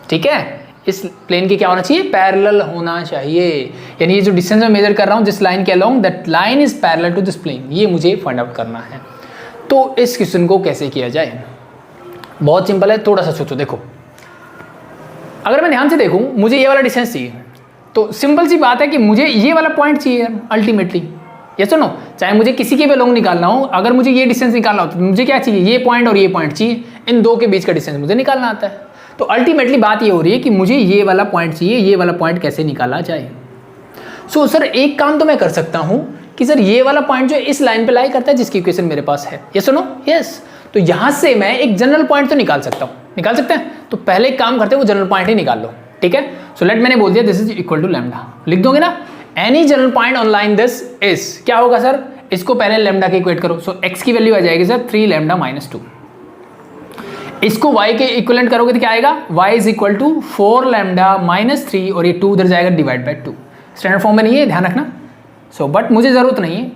ठीक है, इस प्लेन के क्या होना चाहिए, पैरेलल होना चाहिए। यानी ये जो डिस्टेंस मैं मेजर कर रहा हूँ जिस लाइन के along, that line is parallel to this plane, ये मुझे फाइंड आउट करना है। तो इस क्वेश्चन को कैसे किया जाए, बहुत सिंपल है। थोड़ा सा सोचो, देखो अगर मैं ध्यान से देखूं, मुझे ये वाला डिस्टेंस चाहिए, तो सिंपल सी बात है कि मुझे ये वाला पॉइंट चाहिए अल्टीमेटली। ये सुनो, चाहे मुझे किसी के भी अलोंग निकालना हो, अगर मुझे ये डिस्टेंस निकालना हो तो मुझे क्या चाहिए, ये पॉइंट और ये पॉइंट चाहिए। इन दो के बीच का डिस्टेंस मुझे निकालना आता है। तो अल्टीमेटली बात ये हो रही है कि मुझे ये वाला पॉइंट चाहिए, ये वाला पॉइंट कैसे निकाला जाए। सो सर एक काम तो मैं कर सकता हूँ कि सर ये वाला पॉइंट जो इस लाइन पे लाई करता है जिसकी इक्वेशन मेरे पास है, ये सुनो, यस। तो यहाँ से मैं एक जनरल पॉइंट तो निकाल सकता हूँ, निकाल सकते हैं। तो पहले एक काम करते हैं, वो जनरल पॉइंट ही निकाल लो। ठीक है, सो लेट, मैंने बोल दिया this is equal to lambda, लिख दोगे ना। Any general point on line this is, क्या होगा सर, इसको पहले लैम्डा के इक्वेट करो। सो एक्स की वैल्यू आ जाएगी सर 3 लैम्डा - 2। इसको y के इक्विवेलेंट करोगे तो क्या आएगा, y is equal to 4 lambda -3, और ये 2 उधर जाएगा डिवाइड बाय 2। स्टैंडर्ड फॉर्म में नहीं है, ध्यान रखना। सो बट मुझे ज़रूरत नहीं है,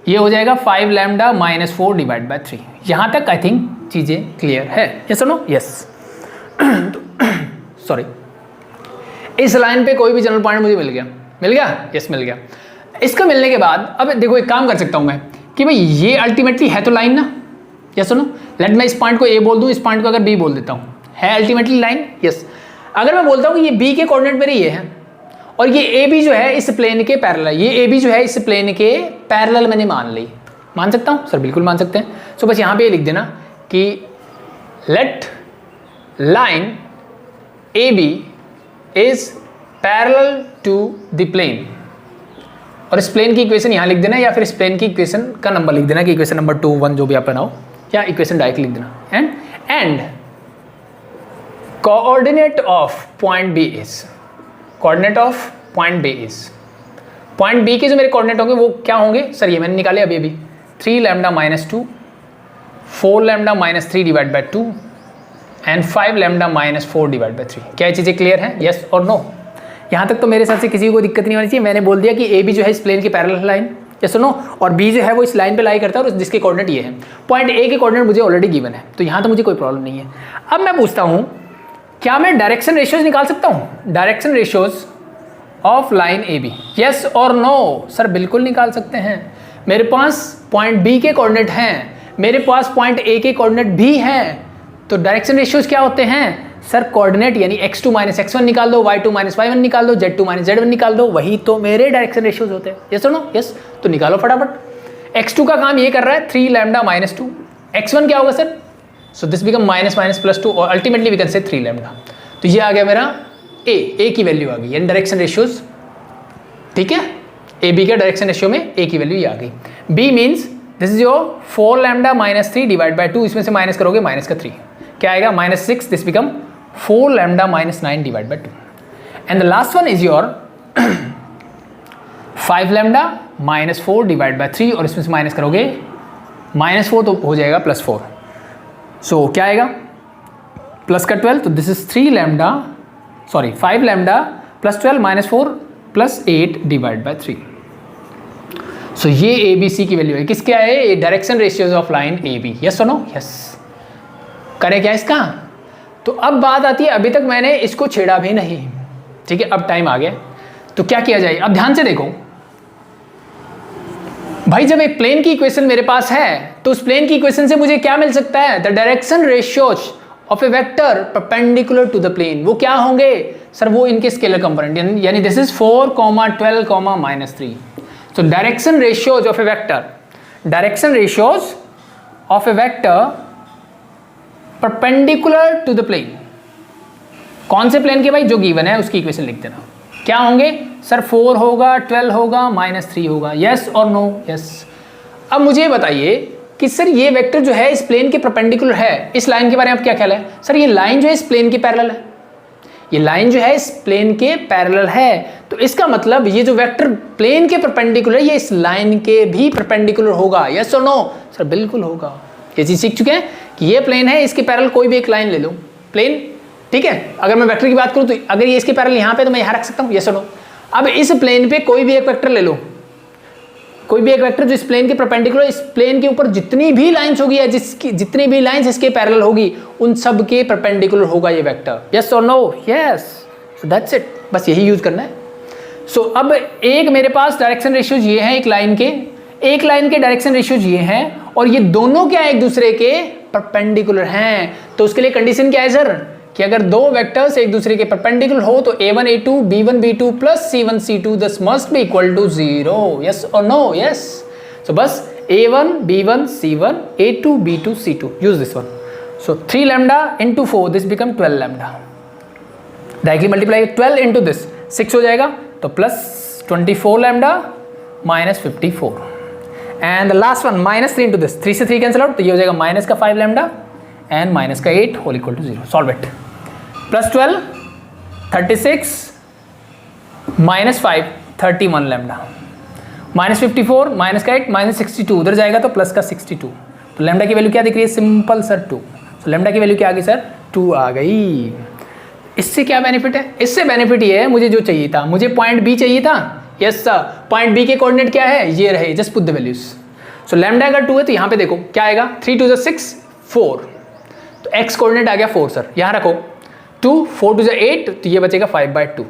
ये हो जाएगा 5 लैम्डा -4 डिवाइड बाय 3। यहाँ तक आई थिंक चीज़ें क्लियर है, ये सुनो, यस। सॉरी, इस लाइन पे कोई भी जनरल पॉइंट मुझे मिल गया, यस मिल गया। इसका मिलने के बाद अब देखो एक काम कर सकता हूँ मैं कि भाई ये अल्टीमेटली है तो लाइन ना, यस सुनो। लेट मैं इस पॉइंट को ए बोल दूं, इस पॉइंट को अगर बी बोल देता हूं, है अल्टीमेटली लाइन, यस। अगर मैं बोलता हूं कि ये बी के कोऑर्डिनेट मेरे ये हैं और ये ए बी जो है इस प्लेन के पैरेलल, ये ए बी जो है इस प्लेन के पैरेलल मैंने मान ली, मान सकता हूं सर, बिल्कुल मान सकते हैं। सो बस यहां पे ये लिख देना कि let line A B is parallel to the plane, और इस प्लेन की इक्वेशन यहां लिख देना, या फिर इस प्लेन की इक्वेशन का नंबर लिख देना कि इक्वेशन नंबर 2, 1 जो भी आप बनाओ, या इक्वेशन डायरेक्ट लिख देना। And coordinate of point B is, coordinate of point B is, point B के जो मेरे कोऑर्डिनेट होंगे वो क्या होंगे सर, ये मैंने निकाले अभी 3 lambda -2, 4 lambda -3 divide by 2 and 5 lambda -4 divide bye 3। क्या ये चीज़ें क्लियर हैं, यस और नो? यहाँ तक तो मेरे हिसाब से किसी को दिक्कत नहीं होनी चाहिए। मैंने बोल दिया कि ए बी जो है इस प्लेन की पैरेलल लाइन, यस और नो, और बी जो है वो इस लाइन पे लाई करता है और जिसके कोऑर्डिनेट ये है। पॉइंट ए के कोऑर्डिनेट मुझे ऑलरेडी गिवन है, तो यहाँ तो मुझे कोई प्रॉब्लम नहीं है। अब मैं पूछता हूँ, क्या मैं डायरेक्शन रेशियोज निकाल सकता हूँ, direction ratios of line A B, yes और नो? सर बिल्कुल निकाल सकते हैं। मेरे पास पॉइंट बी के कोऑर्डिनेट हैं, मेरे पास पॉइंट ए के कोऑर्डिनेट भी हैं, तो डायरेक्शन रेशियोज क्या होते हैं सर, कोऑर्डिनेट यानी x2 - x1 निकाल दो, y2 - y1 निकाल दो, z2 - z1 निकाल दो, वही तो मेरे डायरेक्शन रेशियोज होते हैं, यस और नो? यस, तो निकालो फटाफट। x2 का काम ये कर रहा है 3 लैम्डा -2, x1 क्या होगा सर, सो दिस बिकम -+2 और अल्टीमेटली वी कैन से 3 लैम्डा। तो ये आ गया मेरा a की वैल्यू आ गई, यानी डायरेक्शन रेशियोज, ठीक है। ए बी का डायरेक्शन रेशियो में a की वैल्यू ये आ गई। b means this is your 4 lambda -3 divide by 2, इसमें से माइनस करोगे -3, क्या आएगा -6, this become 4 lambda -9 divide by 2 and the last one is your 5 lambda -4 divide bye 3, और इसमें से माइनस करोगे -4 तो हो जाएगा +4। सो क्या आएगा प्लस का 12, तो this is 3 lambda, sorry 5 lambda +12 -4 plus 8 divide by 3। सो ये ए बी सी की वैल्यू है। किसके है? ये direction ratios of line A B. Yes और नो? यस। करें क्या इसका? तो अब बात आती है, अभी तक मैंने इसको छेड़ा भी नहीं, ठीक है, अब टाइम आ गया, तो क्या किया जाए? अब ध्यान से देखो भाई, जब एक प्लेन की इक्वेशन मेरे पास है तो उस प्लेन की इक्वेशन से मुझे क्या मिल सकता है? The direction ratios of a vector perpendicular to the plane. वो क्या होंगे सर? वो इनके स्केलर कंपोनेंट, यानी this is 4, 12, -3। So direction ratios of a vector, direction ratios of a vector perpendicular to the plane. कौन से प्लेन के भाई? जो गिवन है उसकी इक्वेशन लिख देना। क्या होंगे सर? 4 होगा, 12 होगा, -3 होगा। यस और नो? यस। अब मुझे बताइए कि सर ये वेक्टर जो है इस प्लेन के परपेंडिकुलर है, इस लाइन के बारे में आप क्या ख्याल है? सर ये लाइन जो है इस प्लेन के पैरेलल है, ये लाइन जो है इस प्लेन के पैरेलल है, तो इसका मतलब ये जो वेक्टर प्लेन के परपेंडिकुलर है ये इस लाइन के भी परपेंडिकुलर होगा। यस और नो? सर बिल्कुल होगा। ये चीज सीख चुके हैं कि ये प्लेन है, इसके पैरेलल कोई भी एक लाइन ले लो, प्लेन, ठीक है। अगर मैं वेक्टर की बात करूं तो अगर ये इसके पैरेलल यहाँ पे तो मैं यहाँ रख सकता हूँ। यस और नो? अब इस प्लेन पे कोई भी एक वेक्टर ले लो, कोई भी एक वेक्टर जो इस प्लेन के परपेंडिकुलर, इस प्लेन के ऊपर जितनी भी लाइंस होगी या जिसकी जितनी भी लाइंस इसके पैरेलल होगी उन सब के परपेंडिकुलर होगा ये वेक्टर। यस और no? Yes. So that's it, बस यही यूज करना है। सो अब एक मेरे पास डायरेक्शन रेशियोज ये हैं, एक लाइन के डायरेक्शन रेशियोज ये हैं, और ये दोनों क्या एक दूसरे के परपेंडिकुलर हैं। तो उसके लिए कंडीशन क्या है सर? कि अगर दो वेक्टर्स एक दूसरे के परपेंडिकुलर हो तो a1 a2 b1 b2 plus c1 c2 दस must be equal to 0। Yes और नो? यस। सो बस a1 b1 c1 a2 b2 c2, use this one. सो 3 lambda into 4, this become 12 lambda. Directly multiply 12 into this 6 हो जाएगा, तो plus 24 lambda -54, and the last one -3 into this, 3 से 3 cancel out, तो ये हो जाएगा माइनस का 5 लैम्डा एंड माइनस का 8 whole equal to 0। Solve it. +12 36 -5 31 lambda, -54 minus का 8 -62, उधर जाएगा तो प्लस का 62, तो लैम्डा की वैल्यू क्या दिख रही है? Simple sir 2। तो लैम्डा की वैल्यू क्या आ गई सर? 2 आ गई। इससे क्या बेनिफिट है? इससे बेनिफिट ये है, मुझे जो चाहिए था, मुझे पॉइंट बी चाहिए था। यस सर, पॉइंट बी के कोऑर्डिनेट क्या है? ये रहे, just put the values. So lambda अगर 2 है तो यहाँ पे देखो क्या आएगा, 3 2 6 4, तो x कोऑर्डिनेट आ गया 4 सर, यहाँ रखो 2, 4 2 8, तो ये बचेगा 5/2,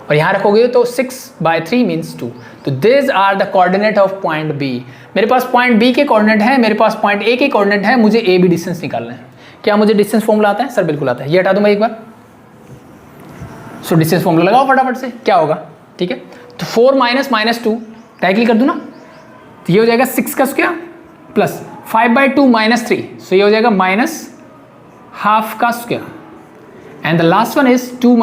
और यहाँ रखोगे तो 6/3 मीन्स 2। तो this are the coordinate of point B. मेरे पास पॉइंट बी के कोऑर्डिनेट है, मेरे पास पॉइंट ए के कोऑर्डिनेट है, मुझे ए बी डिस्टेंस निकालना है। क्या मुझे डिस्टेंस फॉर्मूला आता है? सर बिल्कुल आता है, ये हटा दूंगा एक बार। सो डिस्टेंस फॉर्मूला लगाओ फटाफट से, क्या होगा? ठीक है, तो 4 -2 डायरेक्टली कर दूँ ना, तो ये हो जाएगा 6 का स्क्वायर प्लस 5/2 -3, सो ये हो जाएगा -½ का square, and the last one is 2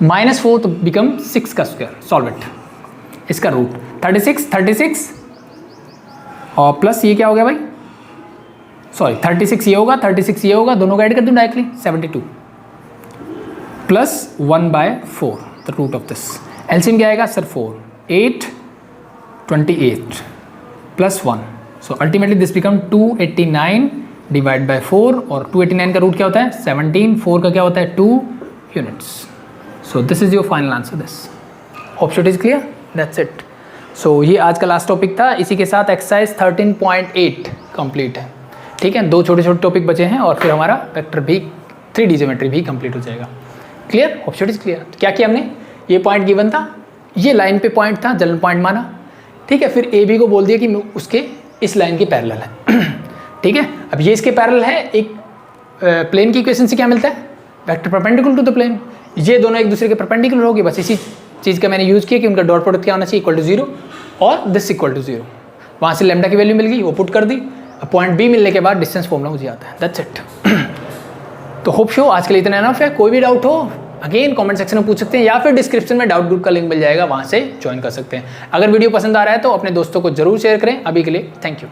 -4 तो बिकम 6 का स्क्वायर। Solve it. इसका रूट 36 और प्लस ये क्या हो गया भाई? सॉरी 36 ये होगा, 36 ये होगा, दोनों को ऐड कर दूं directly, 72 plus 1/4 the root of this. LCM क्या आएगा sir? 4 8 28 plus 1, so ultimately this become 289 divide by 4, और 289 का रूट क्या होता है? 17, 4 का क्या होता है? 2 units. So this is your final answer this. Hope it is clear, that's it. So ये आज का लास्ट टॉपिक था, इसी के साथ एक्सरसाइज 13.8 कंप्लीट है। ठीक है, 2 छोटे छोटे टॉपिक बचे हैं और फिर हमारा वेक्टर भी 3D ज्योमेट्री भी कंप्लीट हो जाएगा। Clear? Hope it is clear. क्या किया हमने? ये पॉइंट गिवन था, ये लाइन पे पॉइंट था, जनरल पॉइंट माना, ठीक है। फिर ए बी को बोल दिया कि उसके इस लाइन के पैरेलल है। ठीक है, अब ये इसके पैरेलल है, एक प्लेन की इक्वेशन से क्या मिलता है? Vector perpendicular to the plane. ये दोनों एक दूसरे के परपेंडिकुलर होगी, बस इसी चीज़ का मैंने यूज़ किया कि उनका डॉट प्रोडक्ट क्या होना चाहिए? इक्वल टू 0 और दिस इक्वल टू 0। वहाँ से लैम्डा की वैल्यू मिल गई, वो पुट कर दी। अब पॉइंट बी मिलने के बाद डिस्टेंस फॉर्मूला मुझे आता है, दैट्स इट। तो होप शो आज के लिए इतना एनफ है। कोई भी डाउट हो अगेन कमेंट सेक्शन में पूछ सकते हैं, या फिर डिस्क्रिप्शन में डाउट ग्रुप का लिंक मिल जाएगा, वहाँ से ज्वाइन कर सकते हैं। अगर वीडियो पसंद आ रहा है तो अपने दोस्तों को जरूर शेयर करें। अभी के लिए थैंक यू।